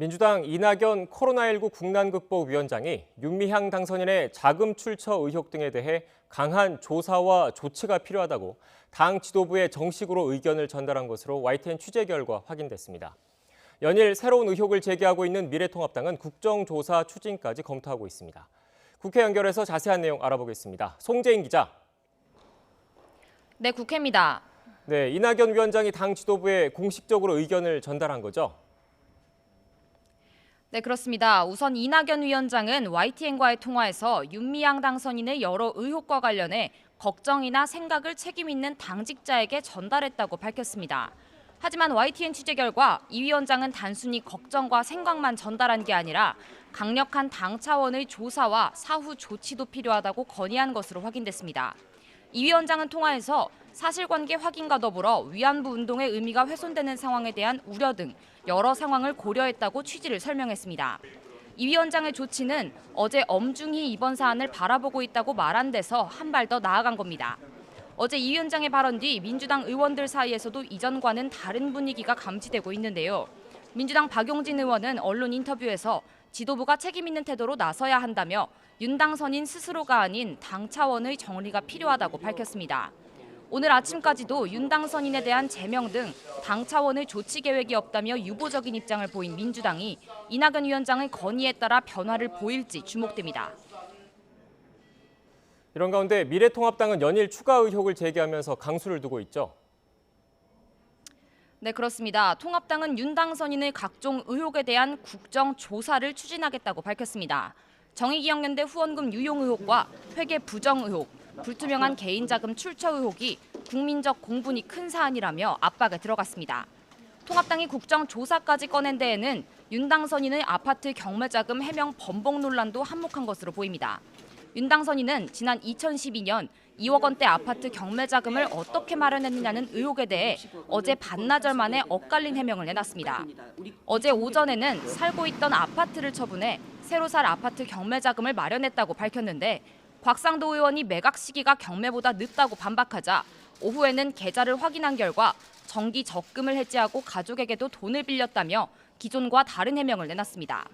민주당 이낙연 코로나19 국난극복위원장이 윤미향 당선인의 자금 출처 의혹 등에 대해 강한 조사와 조치가 필요하다고 당 지도부에 정식으로 의견을 전달한 것으로 YTN 취재 결과 확인됐습니다. 연일 새로운 의혹을 제기하고 있는 미래통합당은 국정조사 추진까지 검토하고 있습니다. 국회 연결해서 자세한 내용 알아보겠습니다. 송재인 기자. 네, 국회입니다. 네, 이낙연 위원장이 당 지도부에 공식적으로 의견을 전달한 거죠? 네, 그렇습니다. 우선 이낙연 위원장은 YTN과의 통화에서 윤미향 당선인의 여러 의혹과 관련해 걱정이나 생각을 책임 있는 당직자에게 전달했다고 밝혔습니다. 하지만 YTN 취재 결과 이 위원장은 단순히 걱정과 생각만 전달한 게 아니라 강력한 당 차원의 조사와 사후 조치도 필요하다고 건의한 것으로 확인됐습니다. 이 위원장은 통화에서 사실관계 확인과 더불어 위안부 운동의 의미가 훼손되는 상황에 대한 우려 등 여러 상황을 고려했다고 취지를 설명했습니다. 이 위원장의 조치는 어제 엄중히 이번 사안을 바라보고 있다고 말한 데서 한 발 더 나아간 겁니다. 어제 이 위원장의 발언 뒤 민주당 의원들 사이에서도 이전과는 다른 분위기가 감지되고 있는데요. 민주당 박용진 의원은 언론 인터뷰에서 지도부가 책임 있는 태도로 나서야 한다며 윤 당선인 스스로가 아닌 당 차원의 정리가 필요하다고 밝혔습니다. 오늘 아침까지도 윤 당선인에 대한 제명 등 당 차원의 조치 계획이 없다며 유보적인 입장을 보인 민주당이 이낙연 위원장의 건의에 따라 변화를 보일지 주목됩니다. 이런 가운데 미래통합당은 연일 추가 의혹을 제기하면서 강수를 두고 있죠. 네, 그렇습니다. 통합당은 윤 당선인의 각종 의혹에 대한 국정조사를 추진하겠다고 밝혔습니다. 정의기억연대 후원금 유용 의혹과 회계 부정 의혹, 불투명한 개인 자금 출처 의혹이 국민적 공분이 큰 사안이라며 압박에 들어갔습니다. 통합당이 국정조사까지 꺼낸 데에는 윤 당선인의 아파트 경매자금 해명 번복 논란도 한몫한 것으로 보입니다. 윤 당선인은 지난 2012년 2억 원대 아파트 경매자금을 어떻게 마련했느냐는 의혹에 대해 어제 반나절 만에 엇갈린 해명을 내놨습니다. 어제 오전에는 살고 있던 아파트를 처분해 새로 살 아파트 경매자금을 마련했다고 밝혔는데 곽상도 의원이 매각 시기가 경매보다 늦다고 반박하자 오후에는 계좌를 확인한 결과 정기 적금을 해지하고 가족에게도 돈을 빌렸다며 기존과 다른 해명을 내놨습니다.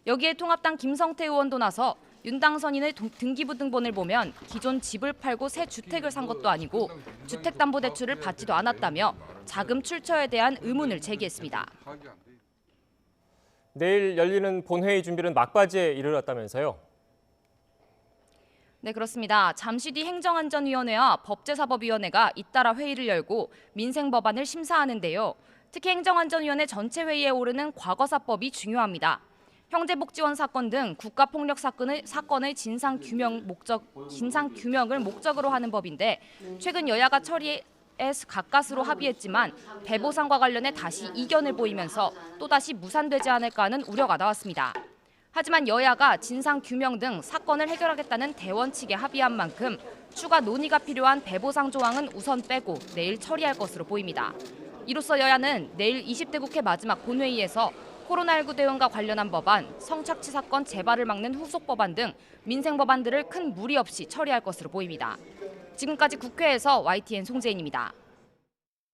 여기에 통합당 김성태 의원도 나서 윤 당선인의 등기부등본을 보면 기존 집을 팔고 새 주택을 산 것도 아니고 주택담보대출을 받지도 않았다며 자금 출처에 대한 의문을 제기했습니다. 내일 열리는 본회의 준비는 막바지에 이르렀다면서요? 네, 그렇습니다. 잠시 뒤 행정안전위원회와 법제사법위원회가 잇따라 회의를 열고 민생법안을 심사하는데요. 특히 행정안전위원회 전체 회의에 오르는 과거사법이 중요합니다. 형제복지원 사건 등 국가폭력 사건의 진상규명을 목적으로 하는 법인데 최근 여야가 처리에 가까스로 합의했지만 배보상과 관련해 다시 이견을 보이면서 또다시 무산되지 않을까 하는 우려가 나왔습니다. 하지만 여야가 진상규명 등 사건을 해결하겠다는 대원 측에 합의한 만큼 추가 논의가 필요한 배보상 조항은 우선 빼고 내일 처리할 것으로 보입니다. 이로써 여야는 내일 20대 국회 마지막 본회의에서 코로나19 대응과 관련한 법안, 성착취 사건 재발을 막는 후속 법안 등 민생 법안들을 큰 무리 없이 처리할 것으로 보입니다. 지금까지 국회에서 YTN 송재인입니다.